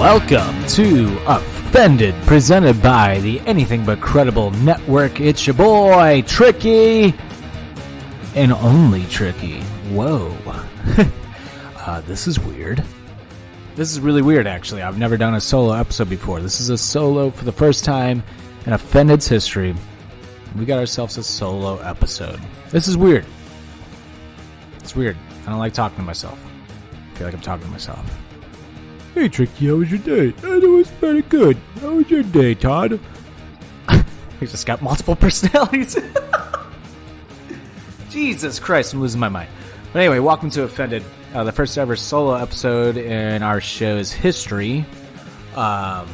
Welcome to Offended, presented by the Anything But Credible Network. It's your boy, Tricky, and only Tricky. Whoa. This is weird. This is really weird, actually. I've never done a solo episode before. This is a solo for the first time in Offended's history. We got ourselves a solo episode. This is weird. It's weird. I don't like talking to myself. I feel like I'm talking to myself. Hey, Tricky, how was your day? It was pretty good. How was your day, Todd? He just got multiple personalities. Jesus Christ, I'm losing my mind. But anyway, welcome to Offended, the first ever solo episode in our show's history. I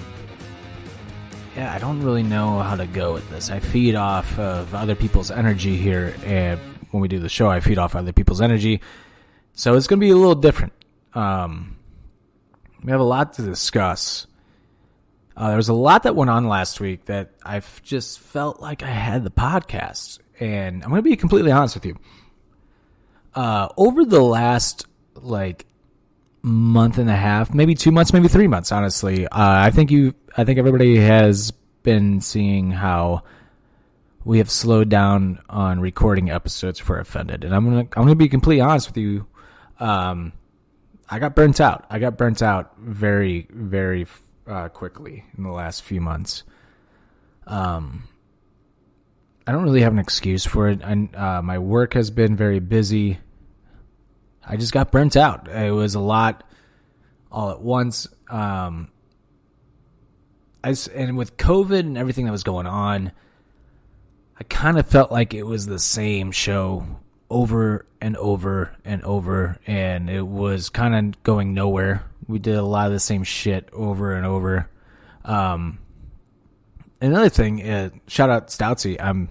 don't really know how to go with this. I feed off of other people's energy here, and when we do the show, I feed off other people's energy. So it's going to be a little different. We have a lot to discuss. There was a lot that went on last week that I've just felt like I had the podcast. And I'm going to be completely honest with you. Over the last, month and a half, maybe 2 months, maybe 3 months, honestly, I think everybody has been seeing how we have slowed down on recording episodes for Offended. And I'm gonna be completely honest with you. I got burnt out. I got burnt out very, very quickly in the last few months. I don't really have an excuse for it. My work has been very busy. I just got burnt out. It was a lot all at once. And with COVID and everything that was going on, I kind of felt like it was the same show over and over and over, and it was kind of going nowhere. We did a lot of the same shit over and over. Another thing, shout out Stoutsy.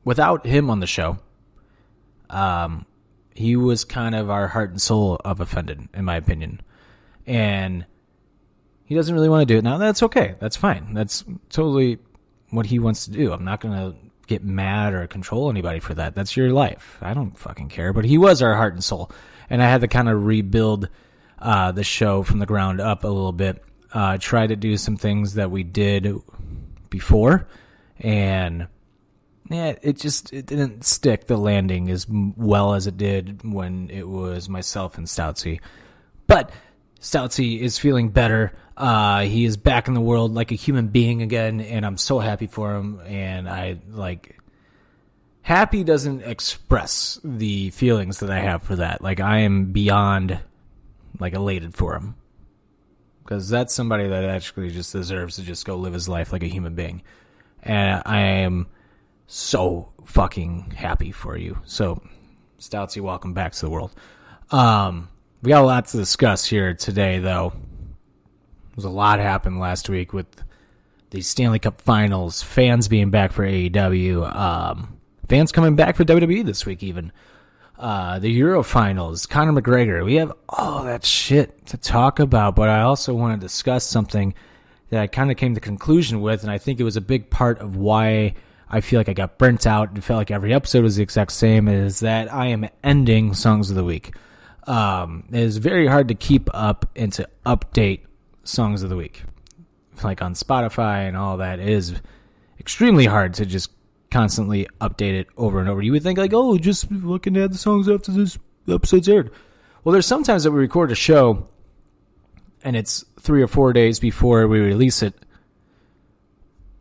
Without him on the show, he was kind of our heart and soul of Offended, in my opinion. And he doesn't really want to do it now. That's okay. That's fine. That's totally what he wants to do. I'm not going to get mad or control anybody for that. That's your life. I don't fucking care. But he was our heart and soul. And I had to kind of rebuild the show from the ground up a little bit. Try to do some things that we did before. And yeah, it didn't stick the landing as well as it did when it was myself and Stoutsy. But Stoutsy is feeling better. He is back in the world like a human being again, and I'm so happy for him. And happy doesn't express the feelings that I have for that. I am beyond elated for him, because that's somebody that actually just deserves to just go live his life like a human being. And I am so fucking happy for you. So, Stoutsy, welcome back to the world. We got a lot to discuss here today, though. There's a lot happened last week with the Stanley Cup Finals, fans being back for AEW, fans coming back for WWE this week even, the Euro Finals, Conor McGregor. We have all that shit to talk about, but I also want to discuss something that I kind of came to conclusion with, and I think it was a big part of why I feel like I got burnt out and felt like every episode was the exact same, is that I am ending Songs of the Week. It is very hard to keep up and to update Songs of the Week. On Spotify and all that, it is extremely hard to just constantly update it over and over. You would think just looking at the songs after this episode's aired. Well, there's sometimes that we record a show and it's 3 or 4 days before we release it.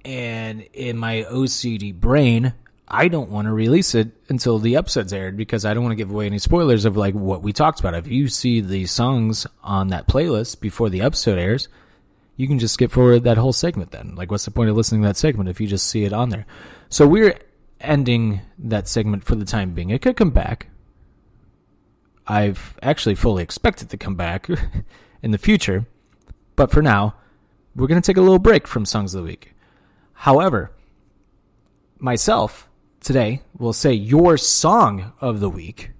And in my OCD brain, I don't want to release it until the episode's aired, because I don't want to give away any spoilers of what we talked about. If you see the songs on that playlist before the episode airs, you can just skip forward that whole segment then. What's the point of listening to that segment if you just see it on there? So we're ending that segment for the time being. It could come back. I've actually fully expected to come back in the future. But for now, we're going to take a little break from Songs of the Week. However, myself today will say your song of the week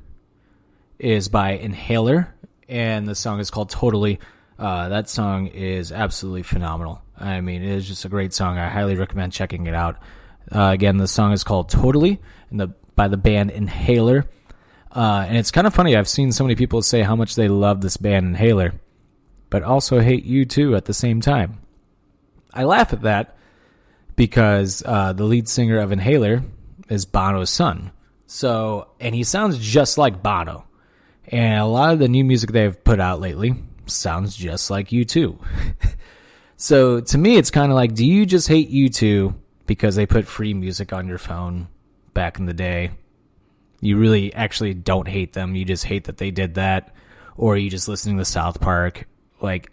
is by Inhaler, and the song is called Totally. That song is absolutely phenomenal. I mean, it is just a great song. I highly recommend checking it out. Again, the song is called Totally, and by the band Inhaler. And it's kind of funny. I've seen so many people say how much they love this band Inhaler. but also hate U2 at the same time. I laugh at that because the lead singer of Inhaler is Bono's son. So, and he sounds just like Bono. And a lot of the new music they've put out lately sounds just like U2. So to me, it's kind of like, do you just hate U2 because they put free music on your phone back in the day? You really actually don't hate them. You just hate that they did that. Or are you just listening to South Park? Like,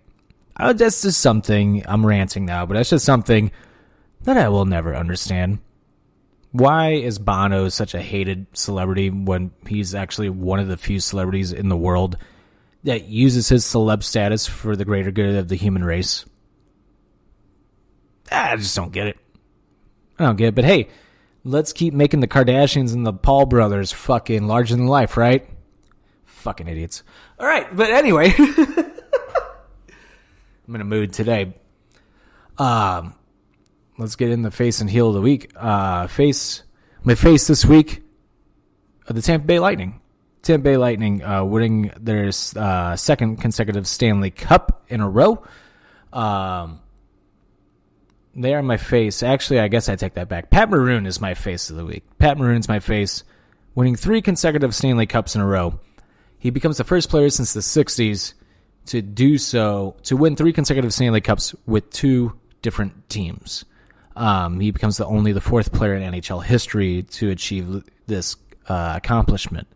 that's just something, I'm ranting now, but that's just something that I will never understand. Why is Bono such a hated celebrity when he's actually one of the few celebrities in the world that uses his celeb status for the greater good of the human race? I just don't get it. I don't get it. But hey, let's keep making the Kardashians and the Paul brothers fucking larger than life, right? Fucking idiots. All right, but anyway. I'm in a mood today. Let's get in the face and heel of the week. My face this week, the Tampa Bay Lightning. Tampa Bay Lightning winning their second consecutive Stanley Cup in a row. They are my face. Actually, I guess I take that back. Pat Maroon is my face of the week. Pat Maroon's my face, winning 3 consecutive Stanley Cups in a row. He becomes the first player since the 60s to do so, to win 3 consecutive Stanley Cups with 2 different teams. He becomes the 4th player in NHL history to achieve this accomplishment.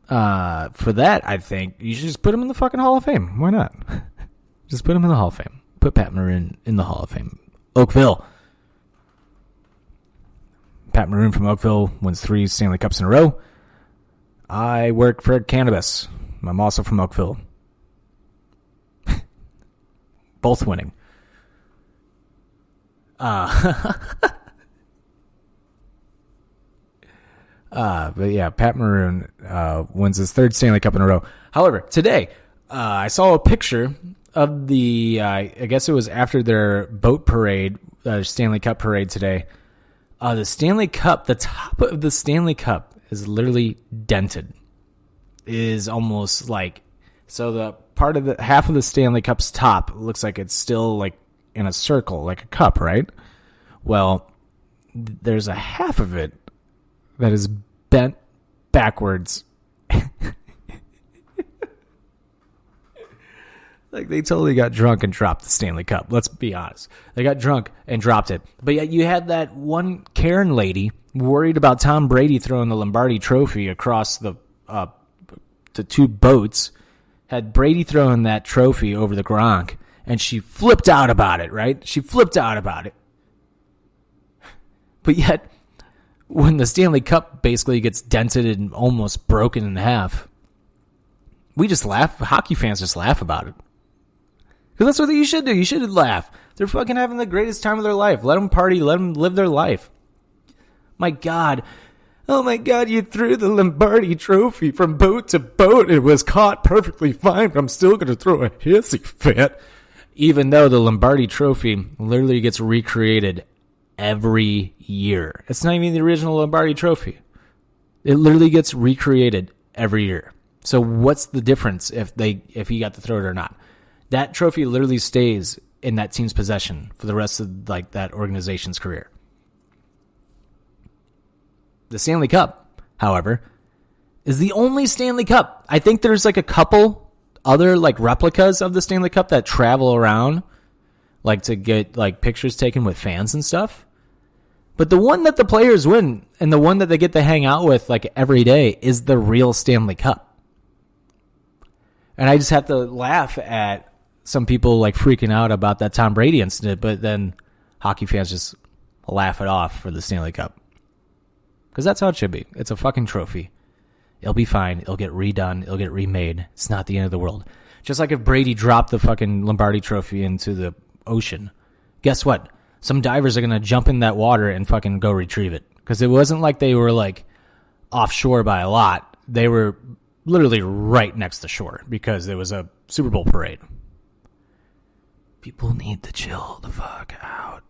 For that, I think you should just put him in the fucking Hall of Fame. Why not? Just put him in the Hall of Fame. Put Pat Maroon in the Hall of Fame. Oakville. Pat Maroon from Oakville wins 3 Stanley Cups in a row. I work for cannabis. I'm also from Oakville. Both winning. But yeah, Pat Maroon wins his 3rd Stanley Cup in a row. However, today I saw a picture of the, I guess it was after their boat parade, Stanley Cup parade today. The Stanley Cup, the top of the Stanley Cup is literally dented. It is almost like, so the part of the, half of the Stanley Cup's top looks like it's still like in a circle, like a cup, right? Well, there's a half of it that is bent backwards. Like, they totally got drunk and dropped the Stanley Cup. Let's be honest. They got drunk and dropped it. But yet you had that one Karen lady worried about Tom Brady throwing the Lombardi trophy across the 2 boats, had Brady throwing that trophy over the Gronk, and she flipped out about it, right? She flipped out about it. But yet, when the Stanley Cup basically gets dented and almost broken in half, we just laugh. Hockey fans just laugh about it. Because that's what you should do. You should laugh. They're fucking having the greatest time of their life. Let them party. Let them live their life. My God. Oh my God, you threw the Lombardi trophy from boat to boat. It was caught perfectly fine, but I'm still going to throw a hissy fit. Even though the Lombardi trophy literally gets recreated every year. It's not even the original Lombardi trophy. It literally gets recreated every year. So what's the difference if he got to throw it or not? That trophy literally stays in that team's possession for the rest of like that organization's career. The Stanley Cup, however, is the only Stanley Cup. I think there's like a couple other like replicas of the Stanley Cup that travel around like to get like pictures taken with fans and stuff. But the one that the players win and the one that they get to hang out with like every day is the real Stanley Cup. And I just have to laugh at some people like freaking out about that Tom Brady incident, but then hockey fans just laugh it off for the Stanley Cup. Because that's how it should be. It's a fucking trophy. It'll be fine. It'll get redone. It'll get remade. It's not the end of the world. Just like if Brady dropped the fucking Lombardi trophy into the ocean. Guess what? Some divers are going to jump in that water and fucking go retrieve it. Because it wasn't like they were like offshore by a lot. They were literally right next to shore because there was a Super Bowl parade. People need to chill the fuck out.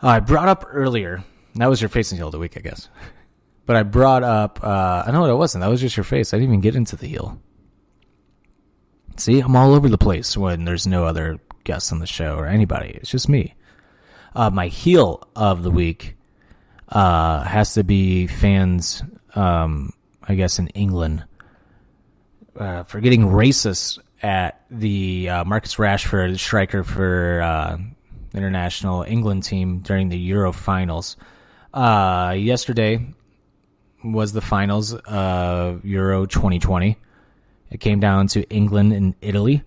I brought up earlier, that was your face and heel of the week, I guess. But I brought up, I know it wasn't. That was just your face. I didn't even get into the heel. See, I'm all over the place when there's no other guests on the show or anybody. It's just me. My heel of the week has to be fans, I guess, in England for getting racist at the Marcus Rashford, striker for international England team during the Euro finals. Yesterday was the finals of Euro 2020. It came down to England and Italy.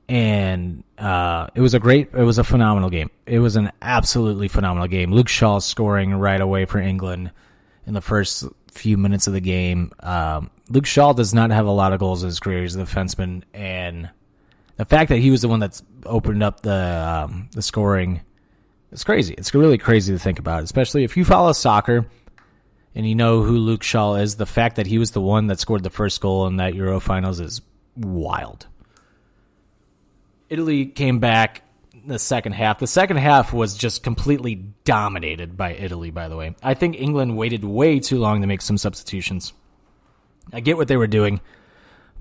And it was a phenomenal game. It was an absolutely phenomenal game. Luke Shaw scoring right away for England in the first few minutes of the game. Luke Shaw does not have a lot of goals in his career. He's a defenseman, and the fact that he was the one that's opened up the scoring, it's crazy. It's really crazy to think about, especially if you follow soccer and you know who Luke Shaw is. The fact that he was the one that scored the first goal in that Euro finals is wild. Italy came back the second half. The second half was just completely dominated by Italy, by the way. I think England waited way too long to make some substitutions. I get what they were doing,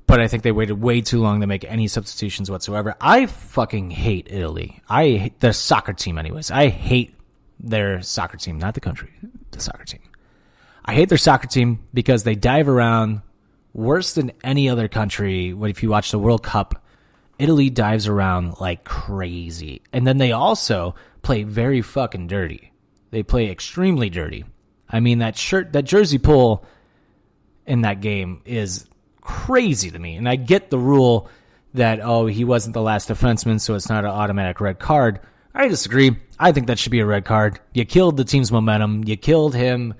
but I think they waited way too long to make any substitutions whatsoever. I fucking hate Italy. I hate their soccer team anyways. I hate their soccer team, not the country, the soccer team. I hate their soccer team because they dive around worse than any other country. If you watch the World Cup, Italy dives around like crazy. And then they also play very fucking dirty. They play extremely dirty. I mean, that jersey pull in that game is crazy to me. And I get the rule that, he wasn't the last defenseman, so it's not an automatic red card. I disagree. I think that should be a red card. You killed the team's momentum. You killed him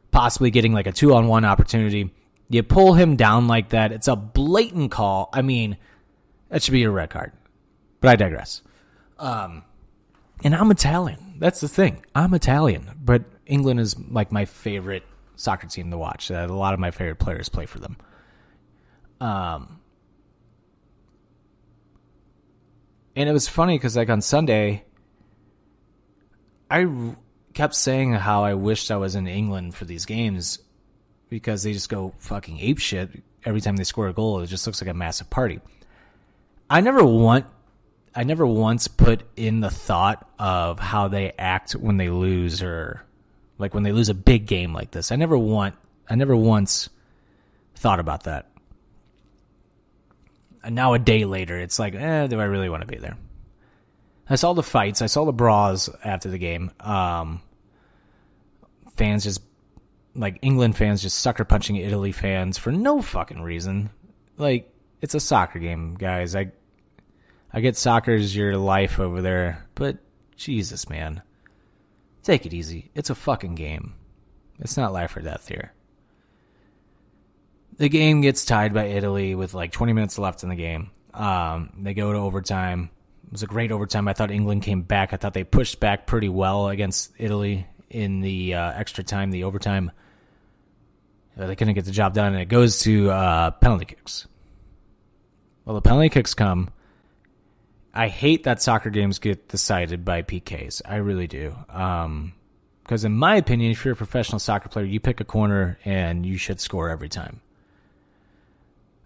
possibly getting like a 2-on-1 opportunity. You pull him down like that. It's a blatant call. I mean, that should be a red card. But I digress. And I'm Italian. That's the thing. I'm Italian. But England is like my favorite soccer team to watch. A lot of my favorite players play for them. And it was funny because like on Sunday, I kept saying how I wished I was in England for these games because they just go fucking apeshit every time they score a goal. It just looks like a massive party. I never once put in the thought of how they act when they lose, or like when they lose a big game like this. I never once thought about that. And now a day later, it's like, do I really want to be there? I saw the fights. I saw the brawls after the game. Fans just, like England fans just sucker punching Italy fans for no fucking reason. Like, it's a soccer game, guys. I get soccer's your life over there, but Jesus, man. Take it easy. It's a fucking game. It's not life or death here. The game gets tied by Italy with like 20 minutes left in the game. They go to overtime. It was a great overtime. I thought England came back. I thought they pushed back pretty well against Italy in the extra time, the overtime. They couldn't get the job done, and it goes to penalty kicks. Well, the penalty kicks come. I hate that soccer games get decided by PKs. I really do. Because in my opinion, if you're a professional soccer player, you pick a corner and you should score every time.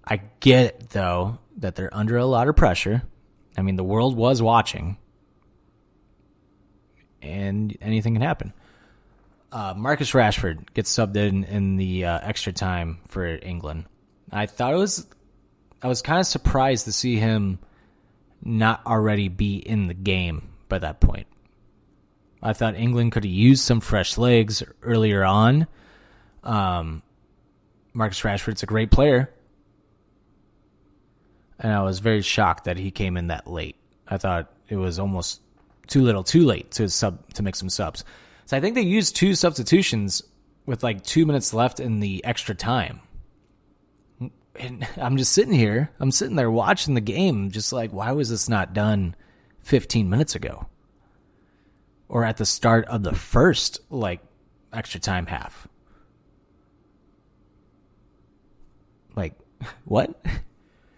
I get it, though, that they're under a lot of pressure. I mean, the world was watching. And anything can happen. Marcus Rashford gets subbed in the extra time for England. I was kind of surprised to see him not already be in the game by that point. I thought England could have used some fresh legs earlier on. Marcus Rashford's a great player. And I was very shocked that he came in that late. I thought it was almost too little, too late to make some subs. So I think they used 2 substitutions with like 2 minutes left in the extra time. And I'm just sitting there watching the game, just like, why was this not done 15 minutes ago? Or at the start of the first, like, extra time half? Like, what?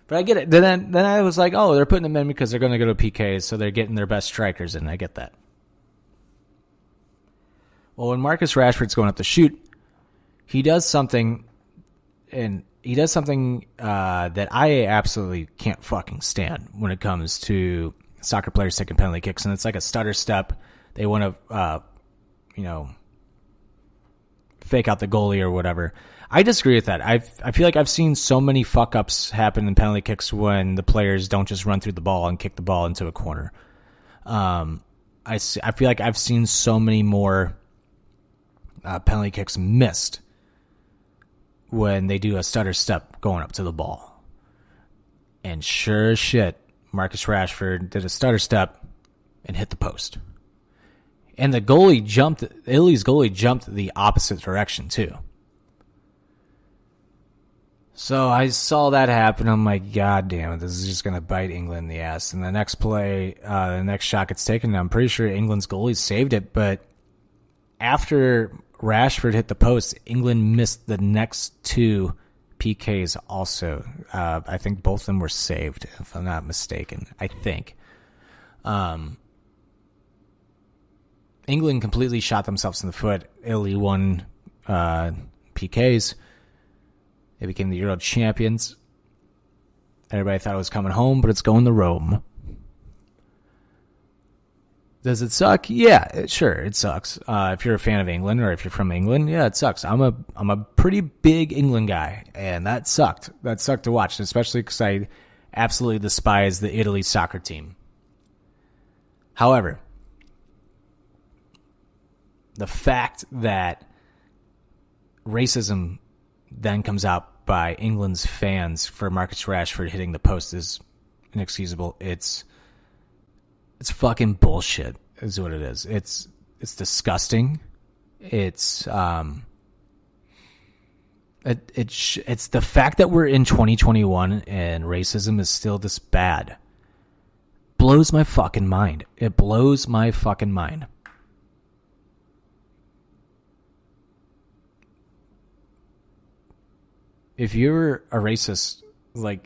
But I get it. Then I was like, oh, they're putting them in because they're going to go to PKs, so they're getting their best strikers in. I get that. Well, when Marcus Rashford's going up to shoot, he does something, that I absolutely can't fucking stand when it comes to soccer players taking penalty kicks, and it's like a stutter step. They want to, fake out the goalie or whatever. I disagree with that. I feel like I've seen so many fuck ups happen in penalty kicks when the players don't just run through the ball and kick the ball into a corner. I feel like I've seen so many more penalty kicks missed when they do a stutter step going up to the ball. And sure as shit, Marcus Rashford did a stutter step and hit the post. And Italy's goalie jumped the opposite direction too. So I saw that happen. I'm like, God damn it, this is just going to bite England in the ass. And the next play, the next shot gets taken. I'm pretty sure England's goalie saved it. But after Rashford hit the post, England missed the next two PKs also. I think both of them were saved, if I'm not mistaken. I think. England completely shot themselves in the foot. Italy won PKs. They became the Euro champions. Everybody thought it was coming home, but it's going to Rome. Does it suck? Yeah, sure, it sucks. If you're a fan of England or if you're from England, yeah, it sucks. I'm a pretty big England guy, and that sucked. That sucked to watch, especially because I absolutely despise the Italy soccer team. However, the fact that racism then comes out by England's fans for Marcus Rashford hitting the post is inexcusable. It's fucking bullshit is what it is. It's disgusting. It's the fact that we're in 2021 and racism is still this bad blows my fucking mind. It blows my fucking mind. If you're a racist, and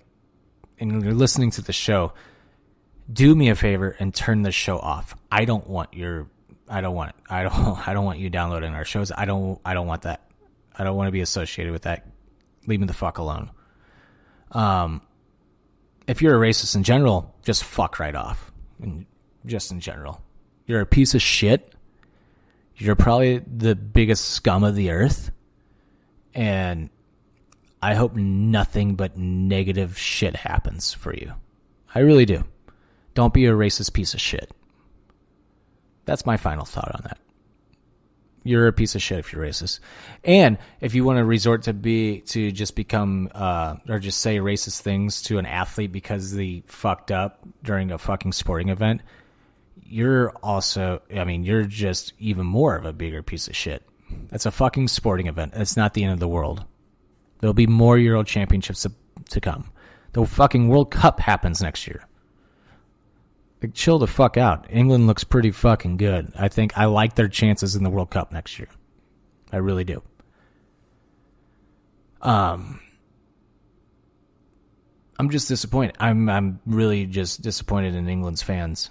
you're listening to the show, do me a favor and turn the show off. I don't want you downloading our shows. I don't want that. I don't want to be associated with that. Leave me the fuck alone. If you're a racist in general, just fuck right off. And just in general. You're a piece of shit. You're probably the biggest scum of the earth. And I hope nothing but negative shit happens for you. I really do. Don't be a racist piece of shit. That's my final thought on that. You're a piece of shit if you're racist. And if you want to resort to just become or just say racist things to an athlete because they fucked up during a fucking sporting event, you're just even more of a bigger piece of shit. That's a fucking sporting event. It's not the end of the world. There'll be more Euro championships to come. The fucking World Cup happens next year. Chill the fuck out. England looks pretty fucking good. I like their chances in the World Cup next year. I really do. I'm just disappointed. I'm really just disappointed in England's fans.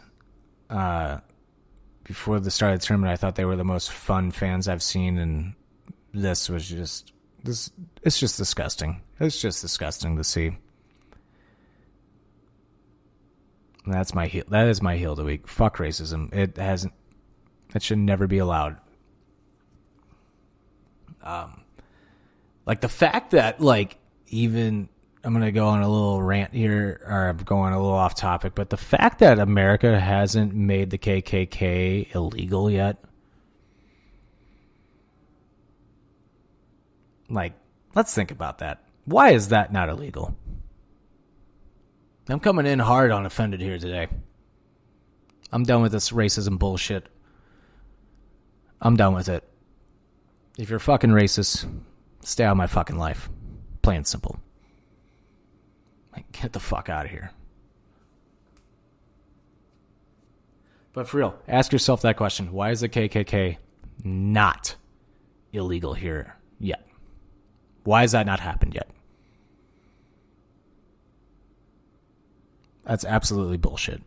Before the start of the tournament, I thought they were the most fun fans I've seen, and this was just... It's just disgusting. It's just disgusting to see. And that is my heel of the week. Fuck racism. It should never be allowed. The fact that even I'm gonna go on a little rant here, or I'm going a little off topic, but the fact that America hasn't made the KKK illegal yet. Let's think about that. Why is that not illegal? I'm coming in hard on offended here today. I'm done with this racism bullshit. I'm done with it. If you're fucking racist, stay out of my fucking life. Plain and simple. Get the fuck out of here. But for real, ask yourself that question. Why is the KKK not illegal here yet? Why has that not happened yet? That's absolutely bullshit.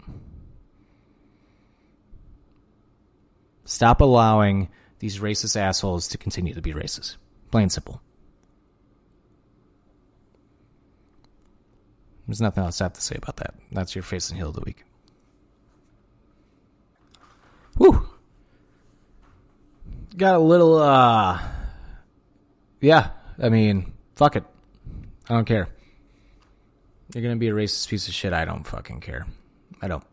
Stop allowing these racist assholes to continue to be racist. Plain and simple. There's nothing else I have to say about that. That's your face and heel of the week. Whew. Got a little, yeah, I mean, fuck it. I don't care. You're going to be a racist piece of shit. I don't fucking care. I don't.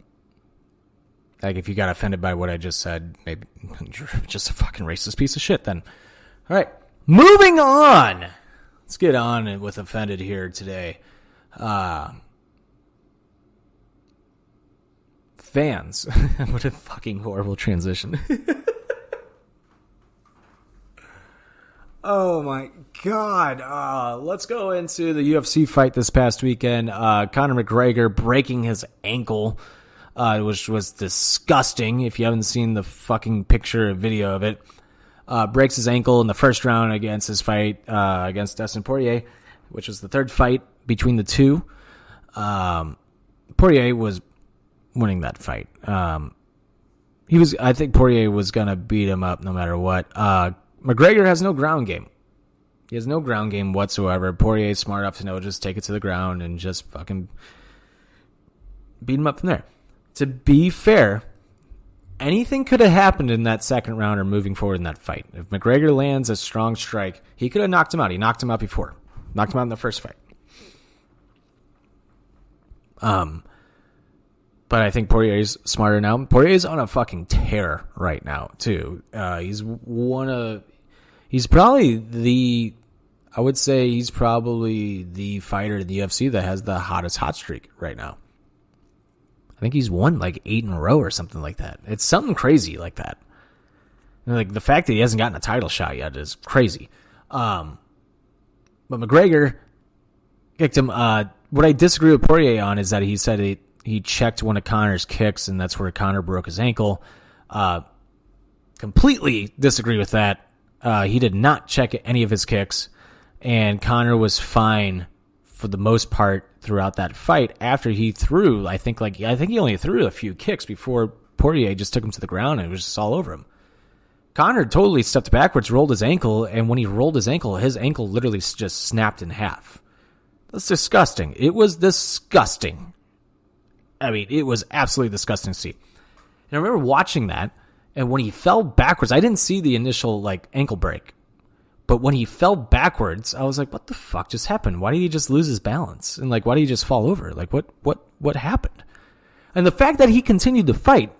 Like, if you got offended by what I just said, maybe you're just a fucking racist piece of shit then. All right. Moving on. Let's get on with offended here today. Fans. What a fucking horrible transition. Oh my God. Let's go into the UFC fight this past weekend. Conor McGregor breaking his ankle, which was disgusting. If you haven't seen the fucking picture or video of it, breaks his ankle in the first round against his fight against Dustin Poirier, which was the third fight between the two. Poirier was winning that fight. I think Poirier was going to beat him up no matter what. McGregor has no ground game. He has no ground game whatsoever. Poirier's smart enough to know just take it to the ground and just fucking beat him up from there. To be fair, anything could have happened in that second round or moving forward in that fight. If McGregor lands a strong strike, he could have knocked him out. He knocked him out before. Knocked him out in the first fight. But I think Poirier's smarter now. Poirier's on a fucking tear right now, too. He's probably the fighter in the UFC that has the hottest hot streak right now. I think he's won like 8 in a row or something like that. It's something crazy like that. Like the fact that he hasn't gotten a title shot yet is crazy. But McGregor kicked him. What I disagree with Poirier on is that he said he checked one of Conor's kicks, and that's where Conor broke his ankle. Completely disagree with that. He did not check any of his kicks, and Conor was fine for the most part throughout that fight. After he threw, I think he only threw a few kicks before Poirier just took him to the ground, and it was just all over him. Conor totally stepped backwards, rolled his ankle, and when he rolled his ankle literally just snapped in half. That's disgusting. It was disgusting. I mean, it was absolutely disgusting to see. And I remember watching that, and when he fell backwards, I didn't see the initial ankle break. But when he fell backwards, I was like, what the fuck just happened? Why did he just lose his balance? And why did he just fall over? What happened? And the fact that he continued to fight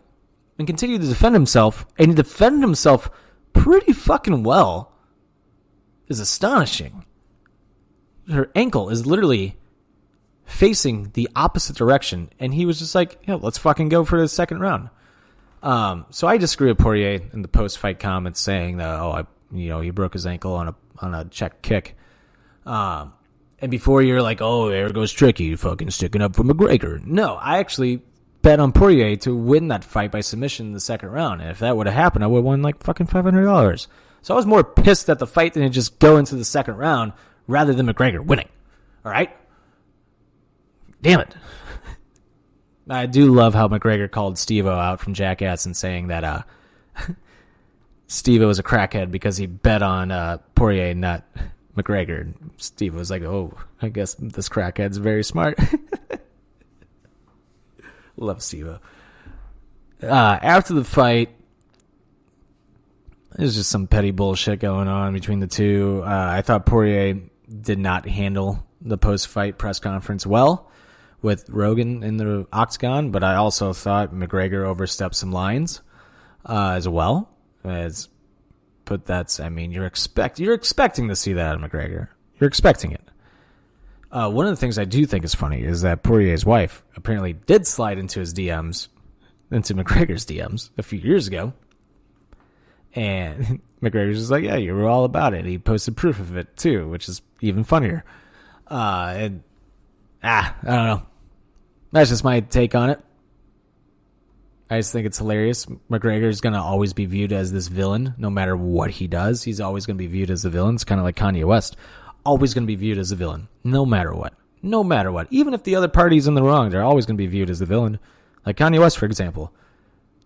and continued to defend himself, and he defended himself pretty fucking well, is astonishing. Her ankle is literally facing the opposite direction, and he was just like, yeah, let's fucking go for the second round. So I disagree with Poirier in the post-fight comments saying that, he broke his ankle on a check kick. And before you're like, oh, there goes Tricky, fucking sticking up for McGregor. No, I actually bet on Poirier to win that fight by submission in the second round. And if that would have happened, I would have won fucking $500. So I was more pissed at the fight than to just go into the second round rather than McGregor winning. All right? Damn it. I do love how McGregor called Steve-O out from Jackass and saying that Steve-O was a crackhead because he bet on Poirier, not McGregor. And Steve-O was like, oh, I guess this crackhead's very smart. Love Steve-O. After the fight, there's just some petty bullshit going on between the two. I thought Poirier did not handle the post-fight press conference well with Rogan in the octagon, but I also thought McGregor overstepped some lines as well. You're expecting to see that out of McGregor. You're expecting it. One of the things I do think is funny is that Poirier's wife apparently did slide into McGregor's DMs a few years ago. And McGregor's just like, yeah, you were all about it. He posted proof of it too, which is even funnier. I don't know. That's just my take on it. I just think it's hilarious. McGregor is going to always be viewed as this villain, no matter what he does. He's always going to be viewed as a villain. It's kind of like Kanye West. Always going to be viewed as a villain, no matter what. No matter what. Even if the other party's in the wrong, they're always going to be viewed as the villain. Like Kanye West, for example.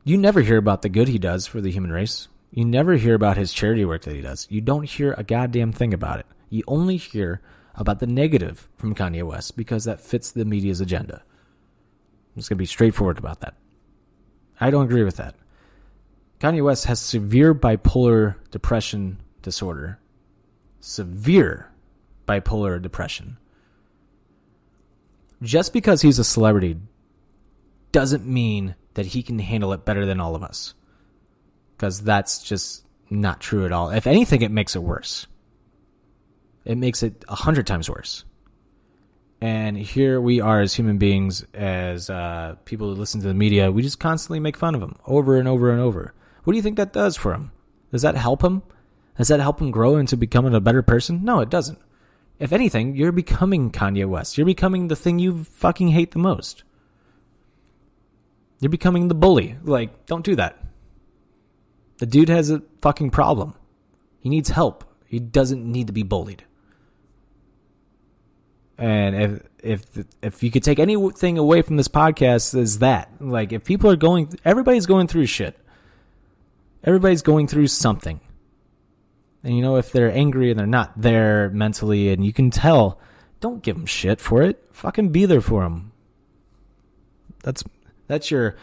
You never hear about the good he does for the human race. You never hear about his charity work that he does. You don't hear a goddamn thing about it. You only hear about the negative from Kanye West because that fits the media's agenda. I'm just going to be straightforward about that. I don't agree with that. Kanye West has severe bipolar depression disorder. Severe bipolar depression. Just because he's a celebrity doesn't mean that he can handle it better than all of us. Because that's just not true at all. If anything, it makes it worse. It makes it 100 times worse. And here we are as human beings, as people who listen to the media, we just constantly make fun of him over and over and over. What do you think that does for him? Does that help him? Does that help him grow into becoming a better person? No, it doesn't. If anything, you're becoming Kanye West. You're becoming the thing you fucking hate the most. You're becoming the bully. Like, don't do that. The dude has a fucking problem. He needs help. He doesn't need to be bullied. And if you could take anything away from this podcast, is that. Like, if people are everybody's going through shit. Everybody's going through something. And you know, if they're angry and they're not there mentally, and you can tell, don't give them shit for it. Fucking be there for them. That's your...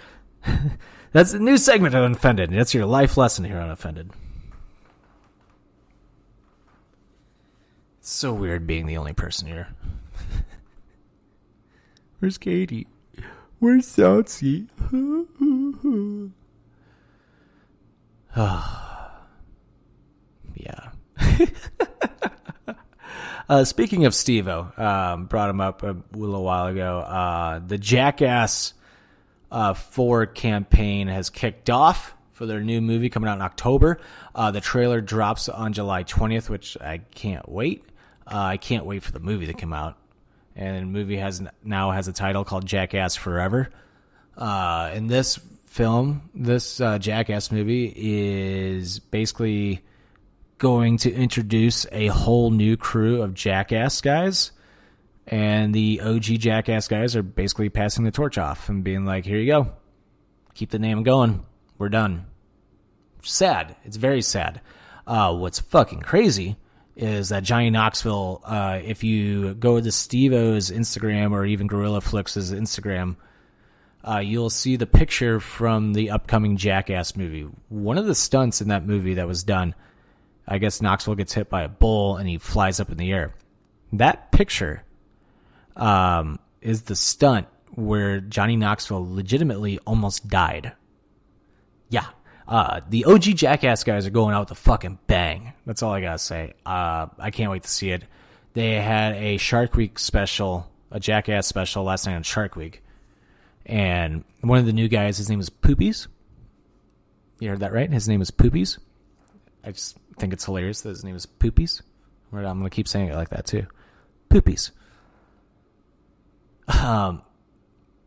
That's a new segment of Unoffended. That's your life lesson here on Unoffended. It's so weird being the only person here. Where's Katie? Where's Salty? Yeah. Speaking of Steve-O, brought him up a little while ago. The Jackass 4 campaign has kicked off for their new movie coming out in October. The trailer drops on July 20th, which I can't wait. I can't wait for the movie to come out. And the movie now has a title called Jackass Forever. In this film, this Jackass movie is basically going to introduce a whole new crew of Jackass guys. And the OG Jackass guys are basically passing the torch off and being like, here you go. Keep the name going. We're done. Sad. It's very sad. What's fucking crazy is that Johnny Knoxville, if you go to Steve-O's Instagram or even Gorilla Flix's Instagram, you'll see the picture from the upcoming Jackass movie. One of the stunts in that movie that was done, I guess Knoxville gets hit by a bull and he flies up in the air. That picture is the stunt where Johnny Knoxville legitimately almost died. Yeah. The OG Jackass guys are going out with a fucking bang. That's all I gotta say. I can't wait to see it. They had a Shark Week special, a Jackass special last night on Shark Week. And one of the new guys, his name is Poopies. You heard that right? His name is Poopies. I just think it's hilarious that his name is Poopies. I'm going to keep saying it like that too. Poopies.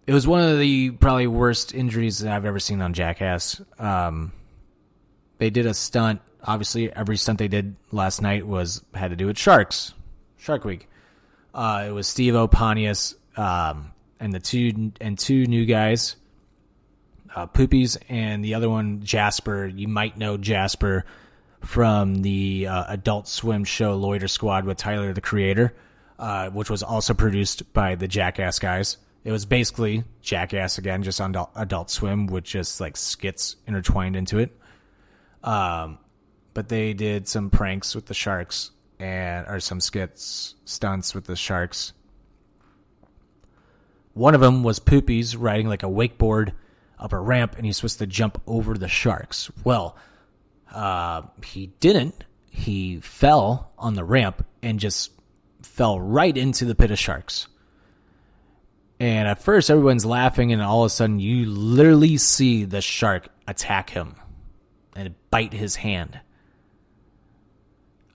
It was one of the probably worst injuries that I've ever seen on Jackass. They did a stunt. Obviously, every stunt they did last night had to do with sharks. Shark Week. It was Steve-O, Pontius, and two new guys, Poopies, and the other one, Jasper. You might know Jasper from the Adult Swim show Loiter Squad with Tyler, the Creator, which was also produced by the Jackass guys. It was basically Jackass again, just on Adult Swim, with just like skits intertwined into it. But they did some pranks with the sharks or some stunts with the sharks. One of them was Poopies riding like a wakeboard up a ramp, and he's supposed to jump over the sharks. Well, he didn't. He fell on the ramp and just fell right into the pit of sharks. And at first, everyone's laughing, and all of a sudden, you literally see the shark attack him and bite his hand.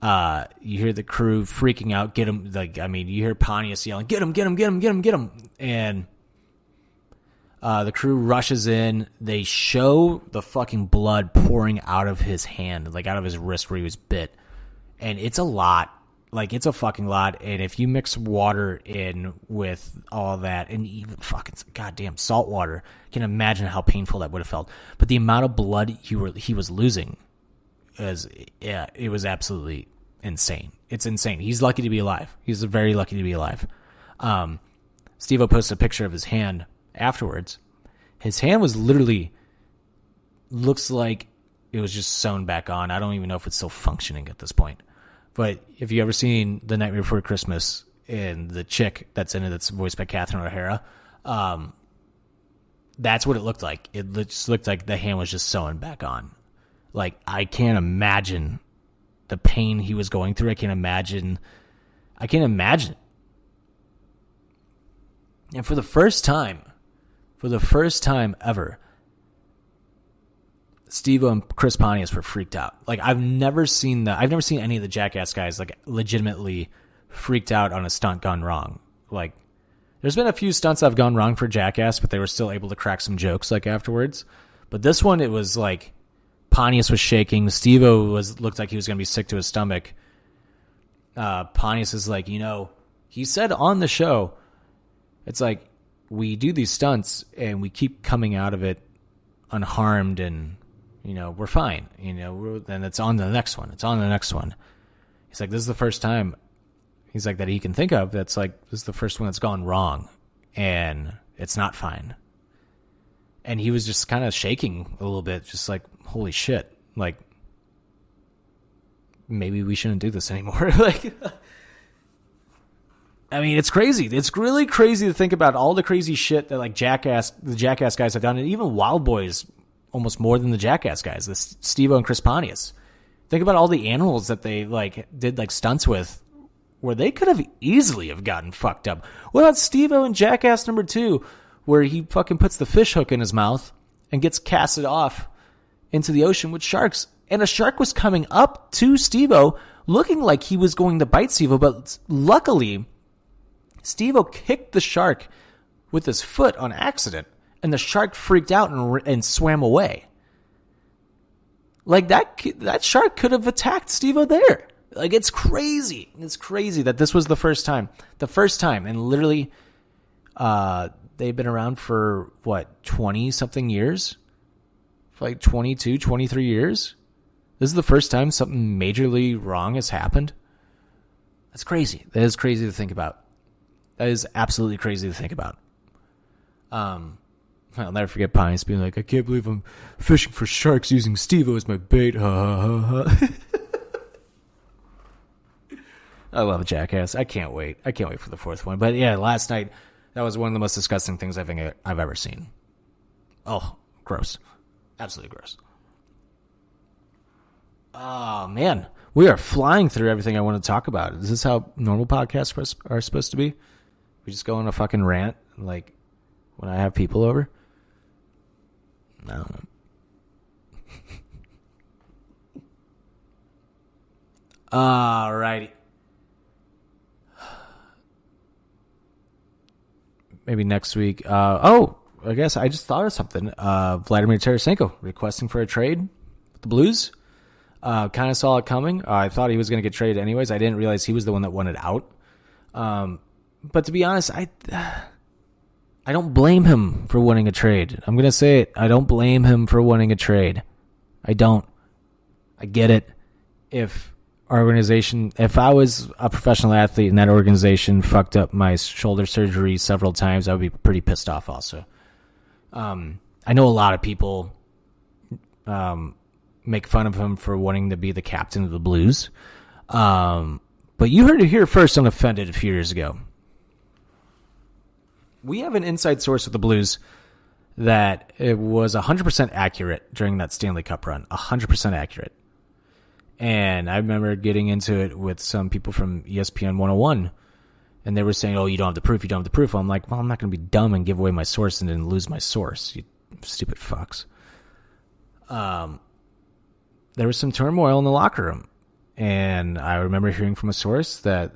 You hear the crew freaking out, get him. You hear Pontius yelling, "Get him! Get him! Get him! Get him! Get him!" And the crew rushes in. They show the fucking blood pouring out of his hand, like out of his wrist where he was bit, and it's a lot. Like, it's a fucking lot, and if you mix water in with all that, and even fucking goddamn salt water, you can imagine how painful that would have felt. But the amount of blood he was losing it was absolutely insane. It's insane. He's lucky to be alive. He's very lucky to be alive. Steve-O posted a picture of his hand afterwards. His hand was literally, looks like it was just sewn back on. I don't even know if it's still functioning at this point. But if you ever seen The Nightmare Before Christmas and the chick that's in it that's voiced by Catherine O'Hara, that's what it looked like. It just looked like the hand was just sewn back on. Like, I can't imagine the pain he was going through. I can't imagine. And for the first time ever, Steve-O and Chris Pontius were freaked out. Like, I've never seen any of the Jackass guys, like, legitimately freaked out on a stunt gone wrong. Like, there's been a few stunts that have gone wrong for Jackass, but they were still able to crack some jokes, like, afterwards. But this one, it was like, Pontius was shaking. Steve-O looked like he was going to be sick to his stomach. Pontius is like, he said on the show, it's like, we do these stunts and we keep coming out of it unharmed and, we're fine. Then it's on to the next one. He's like, this is the first time, he's like, that he can think of that's like, this is the first one that's gone wrong and it's not fine. And he was just kind of shaking a little bit, just like, holy shit, like, maybe we shouldn't do this anymore. Like, I mean, it's crazy. It's really crazy to think about all the crazy shit that, like, the Jackass guys have done, and even Wild Boys almost more than the Jackass guys, the Steve-O and Chris Pontius. Think about all the animals that they, like, did, like, stunts with, where they could have easily have gotten fucked up. What about Steve-O and Jackass number 2, where he fucking puts the fish hook in his mouth and gets casted off into the ocean with sharks, and a shark was coming up to Steve-O looking like he was going to bite Steve-O, but luckily Steve-O kicked the shark with his foot on accident, and the shark freaked out and swam away. Like, that shark could have attacked Steve-O there. Like, it's crazy. It's crazy that this was the first time, and literally they've been around for, 20-something years? For like 22, 23 years? This is the first time something majorly wrong has happened? That's crazy. That is crazy to think about. That is absolutely crazy to think about. I'll never forget Pontius being like, I can't believe I'm fishing for sharks using Steve-O as my bait. Ha, ha, ha, ha. I love Jackass. I can't wait. I can't wait for the fourth one. But yeah, last night, that was one of the most disgusting things I think I've ever seen. Oh, gross. Absolutely gross. Oh, man. We are flying through everything I want to talk about. Is this how normal podcasts are supposed to be? We just go on a fucking rant, like, when I have people over? I don't know. Alrighty. Maybe next week. I guess I just thought of something. Vladimir Tarasenko requesting for a trade with the Blues. Kind of saw it coming. I thought he was going to get traded anyways. I didn't realize he was the one that wanted out. But to be honest, I don't blame him for wanting a trade. I'm going to say it. I don't blame him for wanting a trade. I don't. I get it. If I was a professional athlete and that organization fucked up my shoulder surgery several times, I would be pretty pissed off also. I know a lot of people make fun of him for wanting to be the captain of the Blues. But you heard it here first on Offended a few years ago. We have an inside source with the Blues that it was 100% accurate during that Stanley Cup run. 100% accurate. And I remember getting into it with some people from ESPN 101, and they were saying, oh, you don't have the proof. I'm like, well, I'm not going to be dumb and give away my source and then lose my source, you stupid fucks. There was some turmoil in the locker room, and I remember hearing from a source that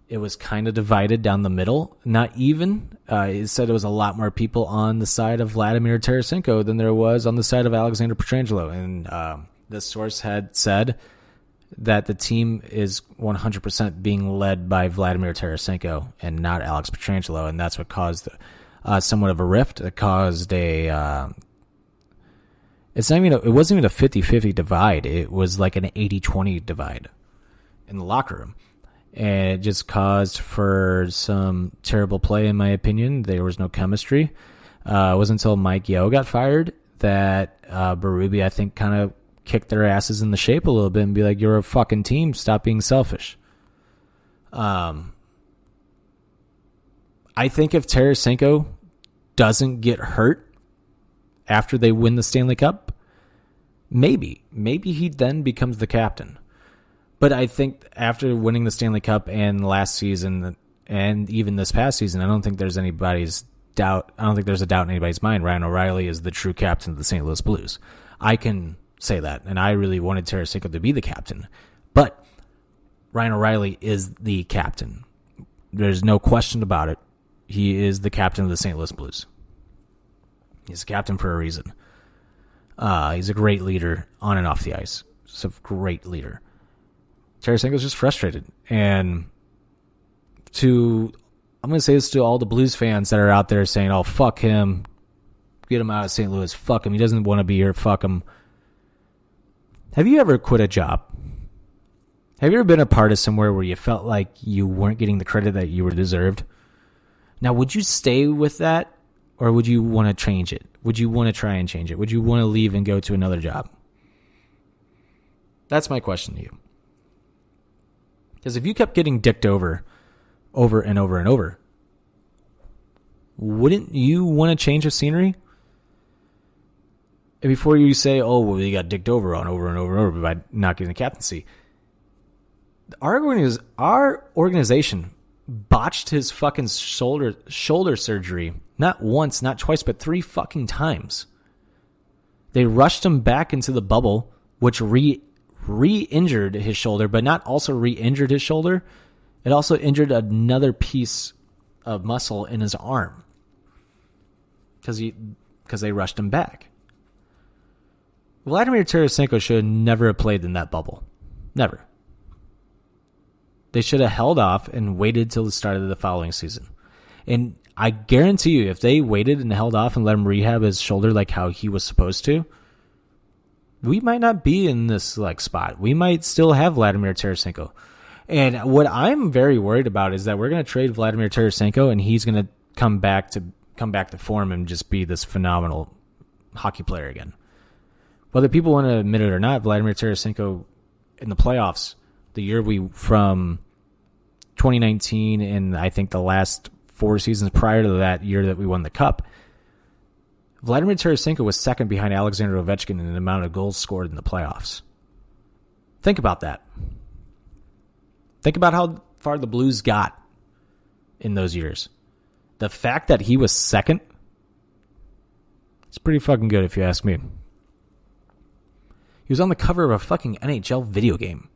it was kind of divided down the middle, not even. It said it was a lot more people on the side of Vladimir Tarasenko than there was on the side of Alexander Pietrangelo, and this source had said that the team is 100% being led by Vladimir Tarasenko and not Alex Pietrangelo, and that's what caused somewhat of a rift. It caused It wasn't even a 50-50 divide. It was like an 80-20 divide in the locker room. And it just caused for some terrible play, in my opinion. There was no chemistry. It wasn't until Mike Yeo got fired that Berube, I think, kind of kicked their asses in the shape a little bit and be like, you're a fucking team. Stop being selfish. I think if Tarasenko doesn't get hurt after they win the Stanley Cup, maybe he then becomes the captain. But I think after winning the Stanley Cup and last season and even this past season, I don't think there's anybody's doubt. I don't think there's a doubt in anybody's mind. Ryan O'Reilly is the true captain of the St. Louis Blues. I can say that, and I really wanted Tarasenko to be the captain. But Ryan O'Reilly is the captain. There's no question about it. He is the captain of the St. Louis Blues. He's a captain for a reason. He's a great leader on and off the ice. He's a great leader. Tarasenko's just frustrated. And I'm going to say this to all the Blues fans that are out there saying, oh, fuck him. Get him out of St. Louis. Fuck him. He doesn't want to be here. Fuck him. Have you ever quit a job? Have you ever been a part of somewhere where you felt like you weren't getting the credit that you were deserved? Now, would you stay with that, or would you want to change it? Would you want to try and change it? Would you want to leave and go to another job? That's my question to you. Because if you kept getting dicked over and over and over, wouldn't you want to change the scenery? And before you say, oh, well, you got dicked over and over and over by not getting the captaincy, our organization botched his fucking shoulder surgery not once, not twice, but 3 fucking times. They rushed him back into the bubble, which re-injured his shoulder, but not also re-injured his shoulder. It also injured another piece of muscle in his arm because they rushed him back. Vladimir Tarasenko should never have played in that bubble. Never. They should have held off and waited till the start of the following season. And I guarantee you, if they waited and held off and let him rehab his shoulder like how he was supposed to, we might not be in this spot. We might still have Vladimir Tarasenko. And what I'm very worried about is that we're going to trade Vladimir Tarasenko and he's going to come back to form and just be this phenomenal hockey player again. Whether people want to admit it or not, Vladimir Tarasenko in the playoffs, the year from 2019 and I think the last 4 seasons prior to that year that we won the Cup, Vladimir Tarasenko was second behind Alexander Ovechkin in the amount of goals scored in the playoffs. Think about that. Think about how far the Blues got in those years. The fact that he was second, it's pretty fucking good if you ask me. He was on the cover of a fucking NHL video game.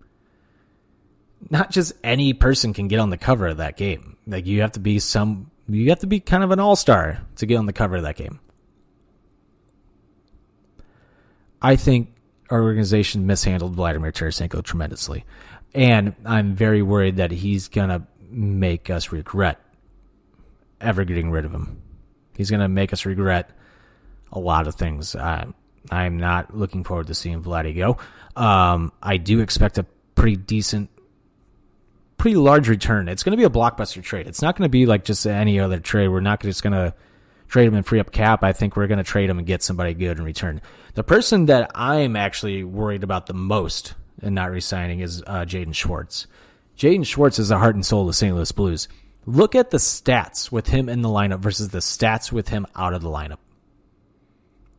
Not just any person can get on the cover of that game. You have to be kind of an all-star to get on the cover of that game. I think our organization mishandled Vladimir Tarasenko tremendously. And I'm very worried that he's going to make us regret ever getting rid of him. He's going to make us regret a lot of things. I'm not looking forward to seeing Vladdy go. I do expect a pretty large return. It's going to be a blockbuster trade. It's not going to be like just any other trade. We're not just going to trade him and free up cap. I think we're going to trade him and get somebody good in return. The person that I'm actually worried about the most and not re-signing is Jaden Schwartz. Jaden Schwartz is the heart and soul of the St. Louis Blues. Look at the stats with him in the lineup versus the stats with him out of the lineup.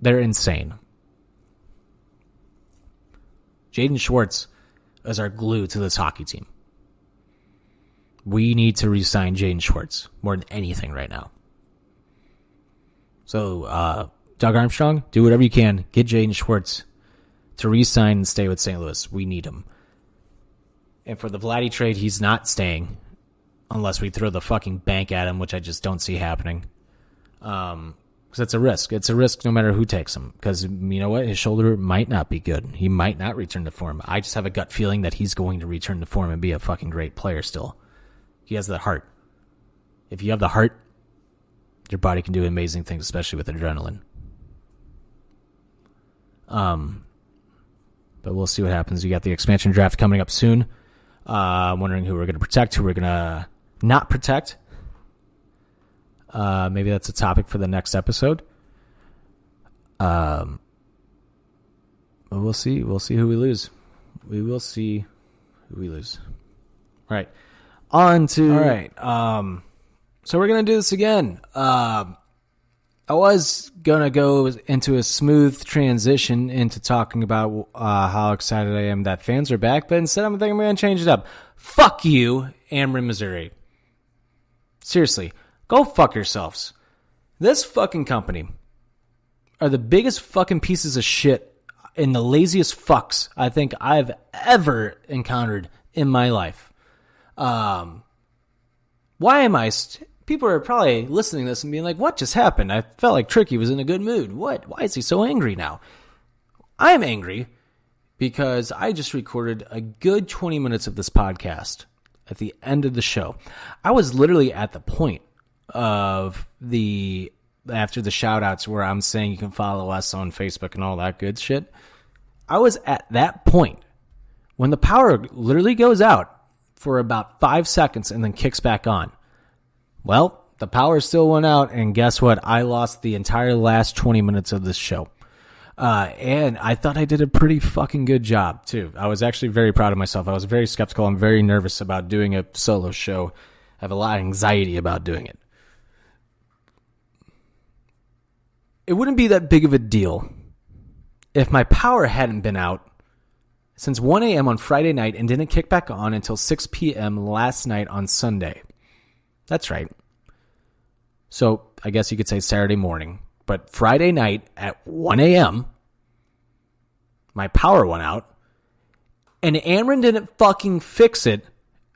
They're insane. Jaden Schwartz is our glue to this hockey team. We need to re-sign Jaden Schwartz more than anything right now. So, Doug Armstrong, do whatever you can. Get Jaden Schwartz to re-sign and stay with St. Louis. We need him. And for the Vladdy trade, he's not staying unless we throw the fucking bank at him, which I just don't see happening. Because it's a risk. It's a risk no matter who takes him. Because you know what? His shoulder might not be good. He might not return to form. I just have a gut feeling that he's going to return to form and be a fucking great player still. He has the heart. If you have the heart, your body can do amazing things, especially with adrenaline. But we'll see what happens. You got the expansion draft coming up soon. I'm wondering who we're going to protect, who we're going to not protect. Maybe that's a topic for the next episode. But we'll see. We'll see who we lose. We will see who we lose. All right. On to... All right. So we're going to do this again. I was going to go into a smooth transition into talking about how excited I am that fans are back, but instead I'm thinking I'm going to change it up. Fuck you, Ameren, Missouri. Seriously, go fuck yourselves. This fucking company are the biggest fucking pieces of shit and the laziest fucks I think I've ever encountered in my life. Why am I... People are probably listening to this and being like, what just happened? I felt like Tricky was in a good mood. What? Why is he so angry now? I'm angry because I just recorded a good 20 minutes of this podcast at the end of the show. I was literally at the point of after the shout outs where I'm saying you can follow us on Facebook and all that good shit. I was at that point when the power literally goes out for about 5 seconds and then kicks back on. Well, the power still went out, and guess what? I lost the entire last 20 minutes of this show. And I thought I did a pretty fucking good job, too. I was actually very proud of myself. I was very skeptical. I'm very nervous about doing a solo show. I have a lot of anxiety about doing it. It wouldn't be that big of a deal if my power hadn't been out since 1 a.m. on Friday night and didn't kick back on until 6 p.m. last night on Sunday. That's right. So I guess you could say Saturday morning. But Friday night at 1 a.m., my power went out. And Ameren didn't fucking fix it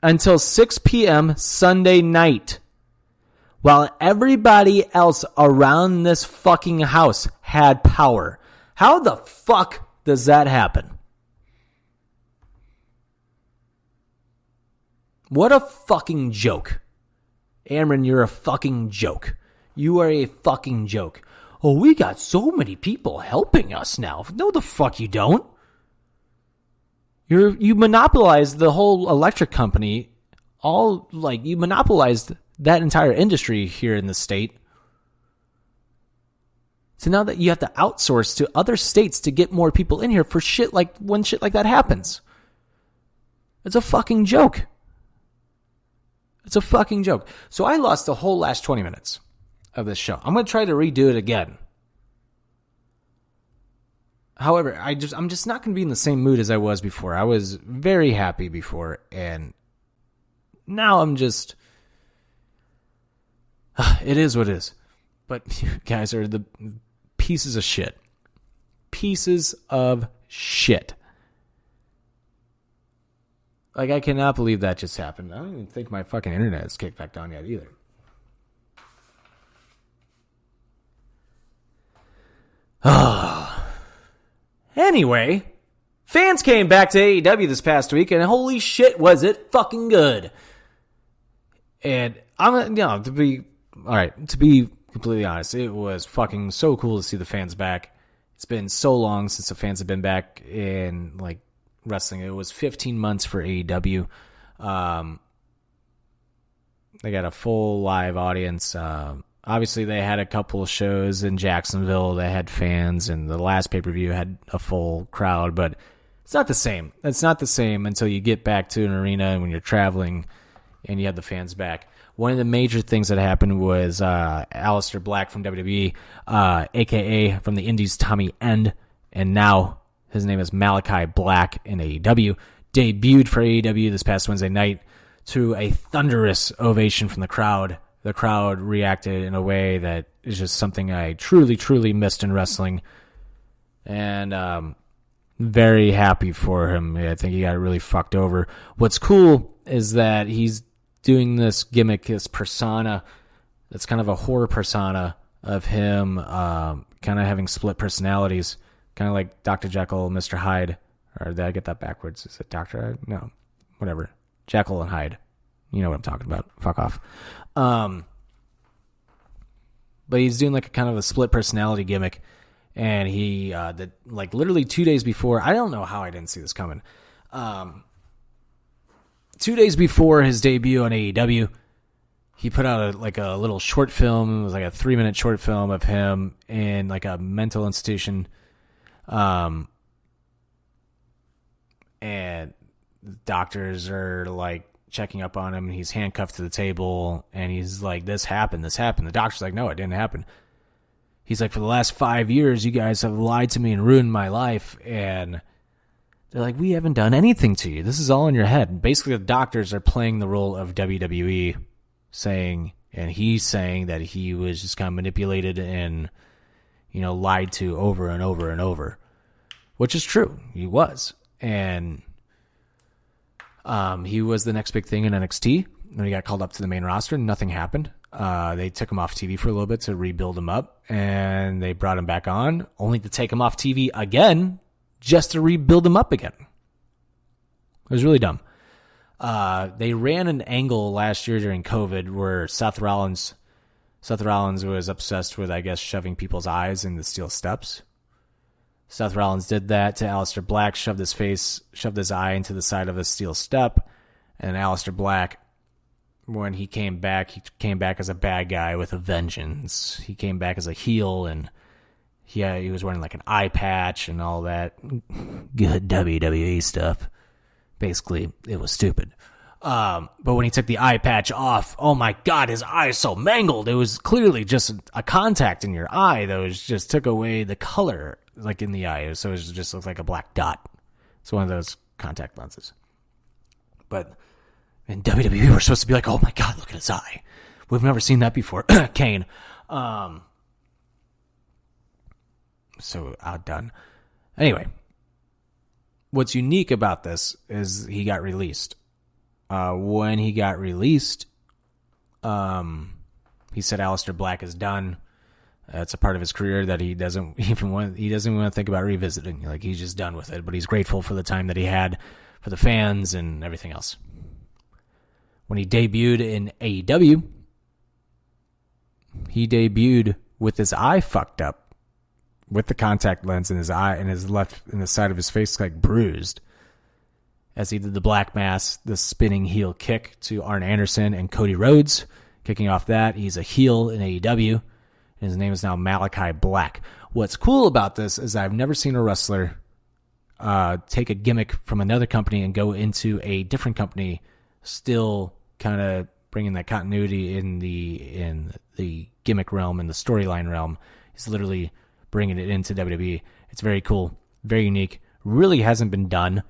until 6 p.m. Sunday night. While everybody else around this fucking house had power. How the fuck does that happen? What a fucking joke. Ameren, you're a fucking joke. You are a fucking joke. Oh, we got so many people helping us now. No, the fuck you don't. You monopolized the whole electric company. You monopolized that entire industry here in the state. So now that you have to outsource to other states to get more people in here for shit like when shit like that happens. It's a fucking joke. It's a fucking joke. So I lost the whole last 20 minutes of this show. I'm going to try to redo it again. However, I'm just not going to be in the same mood as I was before. I was very happy before, and now I'm just... it is what it is. But you guys are the pieces of shit. Pieces of shit. Like, I cannot believe that just happened. I don't even think my fucking internet is kicked back down yet either. Anyway, fans came back to AEW this past week, and holy shit, was it fucking good. And to be completely honest, it was fucking so cool to see the fans back. It's been so long since the fans have been back in, like, wrestling. It was 15 months for AEW. They got a full live audience. Obviously, they had a couple of shows in Jacksonville that had fans, and the last pay-per-view had a full crowd, but it's not the same. It's not the same until you get back to an arena and when you're traveling and you have the fans back. One of the major things that happened was Aleister Black from WWE, a.k.a. from the Indies, Tommy End, and now his name is Malachi Black in AEW, debuted for AEW this past Wednesday night to a thunderous ovation from the crowd. The crowd reacted in a way that is just something I truly, truly missed in wrestling. And very happy for him. I think he got really fucked over. What's cool is that he's doing this gimmick, this persona, that's kind of a horror persona of him kind of having split personalities, kind of like Dr. Jekyll, Mr. Hyde. Or did I get that backwards? Is it Dr. Hyde? No, whatever. Jekyll and Hyde. You know what I'm talking about. Fuck off. But he's doing like a kind of a split personality gimmick. And he, literally 2 days before, I don't know how I didn't see this coming. 2 days before his debut on AEW, he put out a little short film. It was like a 3-minute short film of him in like a mental institution. And doctors are like checking up on him, and he's handcuffed to the table, and he's like, this happened. The doctor's like, no, it didn't happen. He's like, for the last 5 years, you guys have lied to me and ruined my life. And they're like, we haven't done anything to you. This is all in your head. And basically, the doctors are playing the role of WWE, and he's saying that he was just kind of manipulated and, lied to over and over and over, which is true. He was. And he was the next big thing in NXT. When he got called up to the main roster, nothing happened. They took him off TV for a little bit to rebuild him up, and they brought him back on, only to take him off TV again just to rebuild him up again. It was really dumb. They ran an angle last year during COVID where Seth Rollins was obsessed with, I guess, shoving people's eyes in the steel steps. Seth Rollins did that to Aleister Black, shoved his eye into the side of a steel step, and Aleister Black, when he came back as a bad guy with a vengeance. He came back as a heel, and he was wearing like an eye patch and all that good WWE stuff. Basically, it was stupid. But when he took the eye patch off, oh my God, his eye is so mangled. It was clearly just a contact in your eye that was just took away the color, like in the eye. So it just looked like a black dot. It's one of those contact lenses. But in WWE, we're supposed to be like, oh my God, look at his eye. We've never seen that before. Kane. So outdone. Anyway, what's unique about this is he got released. When he got released, he said Aleister Black is done. It's a part of his career that he doesn't even want to think about revisiting. Like, he's just done with it, but he's grateful for the time that he had for the fans and everything else. When he debuted in AEW, he debuted with his eye fucked up, with the contact lens in his eye and his the side of his face like bruised, as he did the Black Mass, the spinning heel kick to Arn Anderson and Cody Rhodes. Kicking off that, he's a heel in AEW. His name is now Malachi Black. What's cool about this is I've never seen a wrestler take a gimmick from another company and go into a different company, still kind of bringing that continuity in the gimmick realm and the storyline realm. He's literally bringing it into WWE. It's very cool, very unique. Really hasn't been done.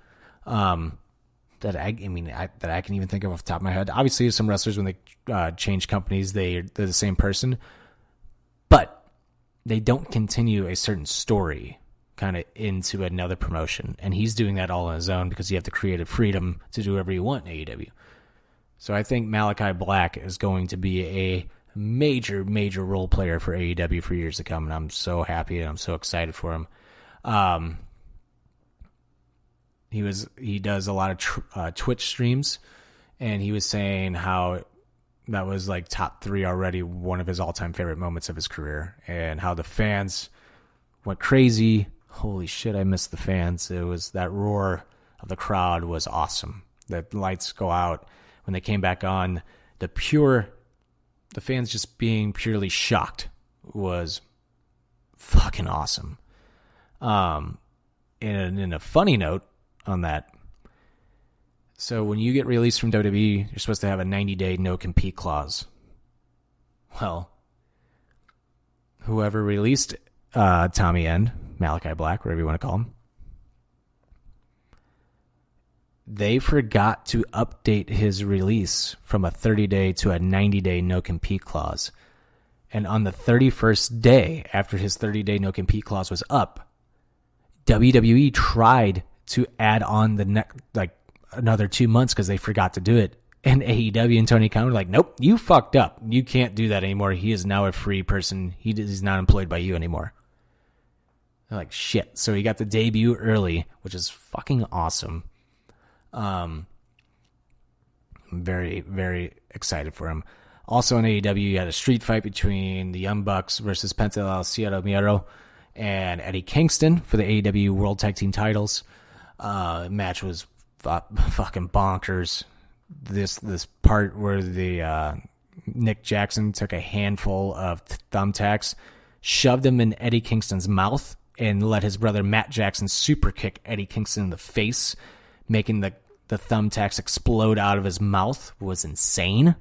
That I can even think of off the top of my head. Obviously, some wrestlers, when they change companies, they're the same person, but they don't continue a certain story kind of into another promotion. And he's doing that all on his own because you have the creative freedom to do whatever you want in AEW. So I think Malachi Black is going to be a major, major role player for AEW for years to come, and I'm so happy and I'm so excited for him. He does a lot of Twitch streams, and he was saying how that was like top 3 already, one of his all-time favorite moments of his career, and how the fans went crazy. Holy shit, I missed the fans. It was that roar of the crowd was awesome. The lights go out when they came back on. The fans just being purely shocked was fucking awesome. In a funny note on that, so when you get released from WWE, you're supposed to have a 90-day no-compete clause. Well, whoever released Tommy End, Malachi Black, whatever you want to call him, they forgot to update his release from a 30-day to a 90-day no-compete clause. And on the 31st day after his 30-day no-compete clause was up, WWE tried to add on another 2 months because they forgot to do it. And AEW and Tony Khan were like, nope, you fucked up. You can't do that anymore. He is now a free person. He's not employed by you anymore. They're like, shit. So he got the debut early, which is fucking awesome. I'm very, very excited for him. Also in AEW, you had a street fight between the Young Bucks versus Penta El Cielo Miedo. and Eddie Kingston for the AEW World Tag Team titles. Match was fucking bonkers. This part where the Nick Jackson took a handful of thumbtacks, shoved them in Eddie Kingston's mouth, and let his brother Matt Jackson super kick Eddie Kingston in the face, making the thumbtacks explode out of his mouth, was insane.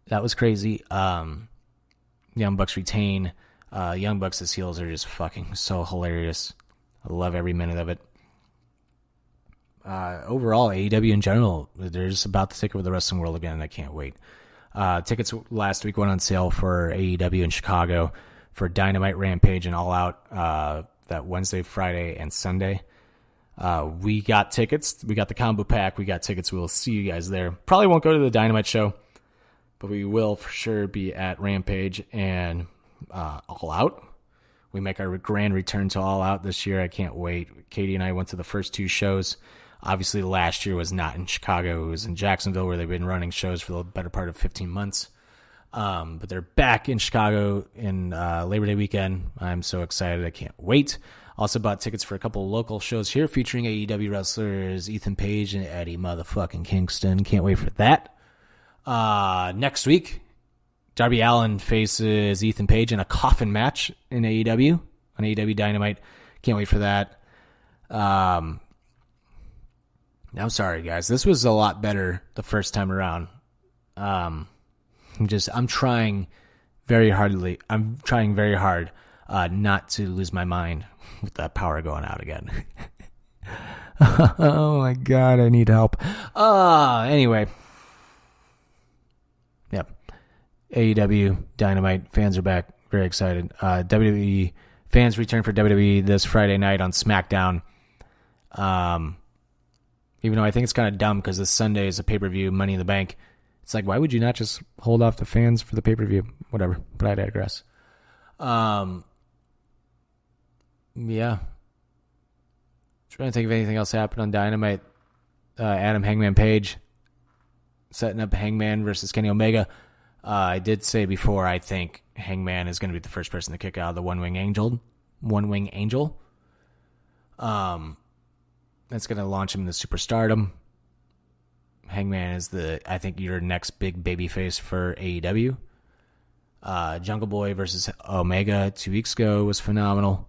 That was crazy. Young Bucks retain. Young Bucks as heels are just fucking so hilarious. I love every minute of it. Overall, AEW in general, they're just about to take over the wrestling world again, and I can't wait. Tickets last week went on sale for AEW in Chicago for Dynamite, Rampage, and All Out that Wednesday, Friday, and Sunday. We got tickets. We got the combo pack. We got tickets. We'll see you guys there. Probably won't go to the Dynamite show, but we will for sure be at Rampage and All Out. We make our grand return to All Out this year. I can't wait. Katie and I went to the first two shows. Obviously, last year was not in Chicago. It was in Jacksonville, where they've been running shows for the better part of 15 months. But they're back in Chicago in Labor Day weekend. I'm so excited. I can't wait. Also bought tickets for a couple local shows here featuring AEW wrestlers Ethan Page and Eddie motherfucking Kingston. Can't wait for that. Next week, Darby Allin faces Ethan Page in a coffin match in AEW on AEW Dynamite. Can't wait for that. I'm sorry, guys. This was a lot better the first time around. I'm trying very hard not to lose my mind with that power going out again. Oh my God, I need help. Anyway. Yep. AEW Dynamite fans are back. Very excited. WWE fans return for WWE this Friday night on SmackDown. Even though I think it's kind of dumb because this Sunday is a pay-per-view, Money in the Bank. It's like, why would you not just hold off the fans for the pay-per-view? Whatever, but I digress. Yeah. Trying to think if anything else happened on Dynamite. Adam Hangman Page setting up Hangman versus Kenny Omega. I did say before, I think Hangman is going to be the first person to kick out of the One Wing Angel. That's going to launch him into superstardom. Hangman is I think, your next big babyface for AEW. Jungle Boy versus Omega 2 weeks ago was phenomenal.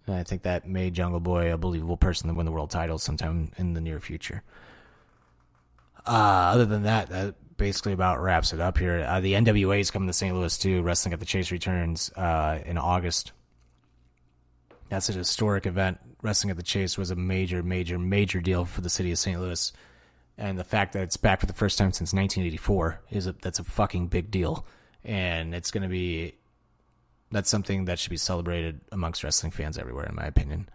And I think that made Jungle Boy a believable person to win the world title sometime in the near future. Other than that basically about wraps it up here. The NWA is coming to St. Louis too. Wrestling at the Chase returns in August. That's a historic event. Wrestling at the Chase was a major, major, major deal for the city of St. Louis. And the fact that it's back for the first time since 1984 that's a fucking big deal. And that's something that should be celebrated amongst wrestling fans everywhere, in my opinion.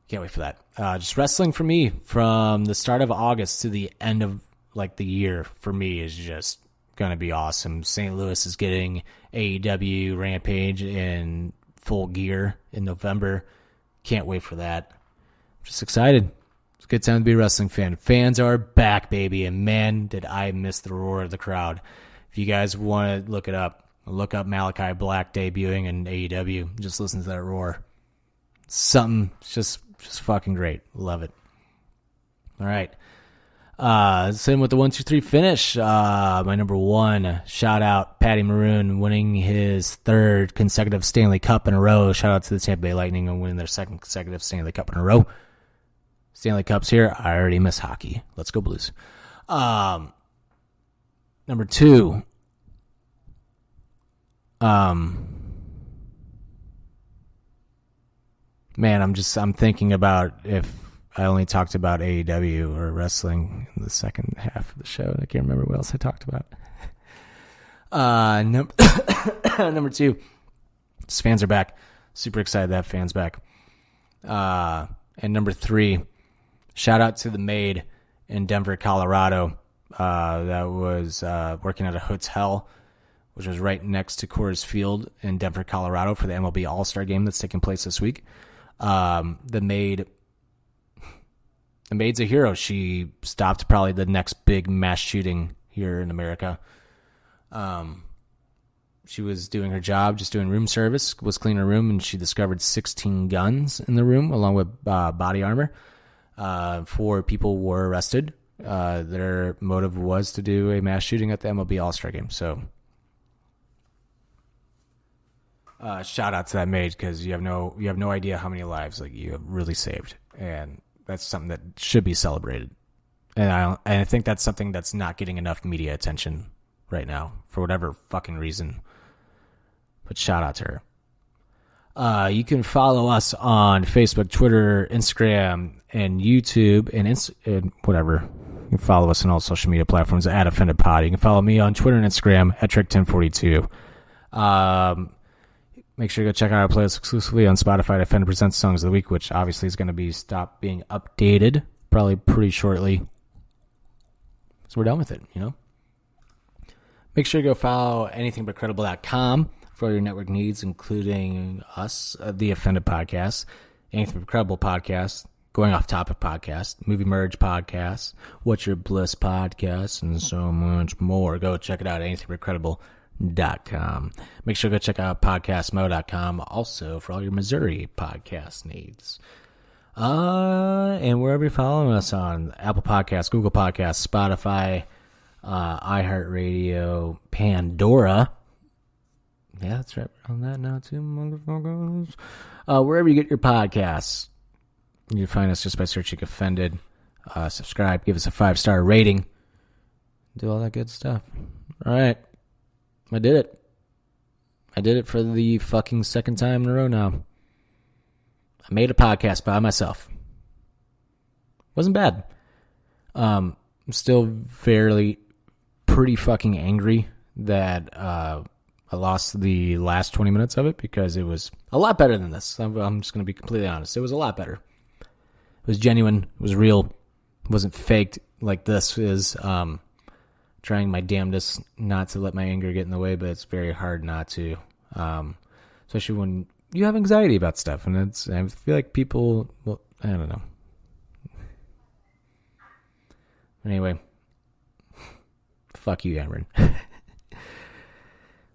Can't wait for that. Just wrestling for me from the start of August to the end of the year for me is just going to be awesome. St. Louis is getting AEW Rampage in full gear in November. Can't wait for that. Just excited. It's a good time to be a wrestling fan. Fans are back, baby, and man, did I miss the roar of the crowd. If you guys want to look it up, look up Malachi Black debuting in AEW. Just listen to that roar. Something just fucking great. Love it. All right. Let's end with the 1, 2, 3 finish. My number one, shout out Patty Maroon winning his third consecutive Stanley Cup in a row. Shout out to the Tampa Bay Lightning on winning their second consecutive Stanley Cup in a row. Stanley Cup's here. I already miss hockey. Let's go Blues. Number two, man, I'm thinking about if I only talked about AEW or wrestling in the second half of the show. I can't remember what else I talked about. Number two, fans are back. Super excited to have fans back. And number three, shout out to the maid in Denver, Colorado. That was working at a hotel, which was right next to Coors Field in Denver, Colorado for the MLB All-Star game that's taking place this week. The maid's a hero. She stopped probably the next big mass shooting here in America. She was doing her job, just doing room service, was cleaning her room, and she discovered 16 guns in the room, along with body armor. 4 people were arrested. Their motive was to do a mass shooting at the MLB All-Star Game. So, shout out to that maid, because you have no idea how many lives like you have really saved, and that's something that should be celebrated. And I think that's something that's not getting enough media attention right now for whatever fucking reason. But shout out to her. You can follow us on Facebook, Twitter, Instagram, and YouTube, and whatever. You can follow us on all social media platforms at Offended Pod. You can follow me on Twitter and Instagram at Trick1042. Make sure you go check out our playlist exclusively on Spotify. Offended Presents Songs of the Week, which obviously is going to be stopped being updated probably pretty shortly. So we're done with it, you know? Make sure you go follow anythingbutcredible.com for all your network needs, including us, the Offended Podcast, Anything But Credible Podcast, Going Off Topic Podcast, Movie Merge Podcast, What's Your Bliss Podcast, and so much more. Go check it out at anythingbutcredible.com. Make sure to go check out podcastmo.com also for all your Missouri podcast needs. And wherever you're following us on Apple Podcasts, Google Podcasts, Spotify, iHeartRadio, Pandora. Yeah, that's right. We're on that now too, motherfuckers. Wherever you get your podcasts, you can find us just by searching Offended. Subscribe, give us a 5-star rating, do all that good stuff. All right, I did it. I did it for the fucking second time in a row now. I made a podcast by myself. Wasn't bad. I'm still pretty fucking angry that I lost the last 20 minutes of it, because it was a lot better than this. I'm just going to be completely honest. It was a lot better. It was genuine. It was real. It wasn't faked like this is. Trying my damnedest not to let my anger get in the way, but it's very hard not to. Especially when you have anxiety about stuff, and I feel like people, well, I don't know. Anyway, fuck you, Cameron.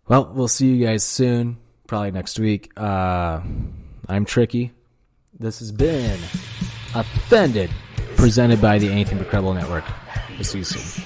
Well, we'll see you guys soon, probably next week. I'm Tricky. This has been Offended, presented by the Anything But Credible Network. We'll see you soon.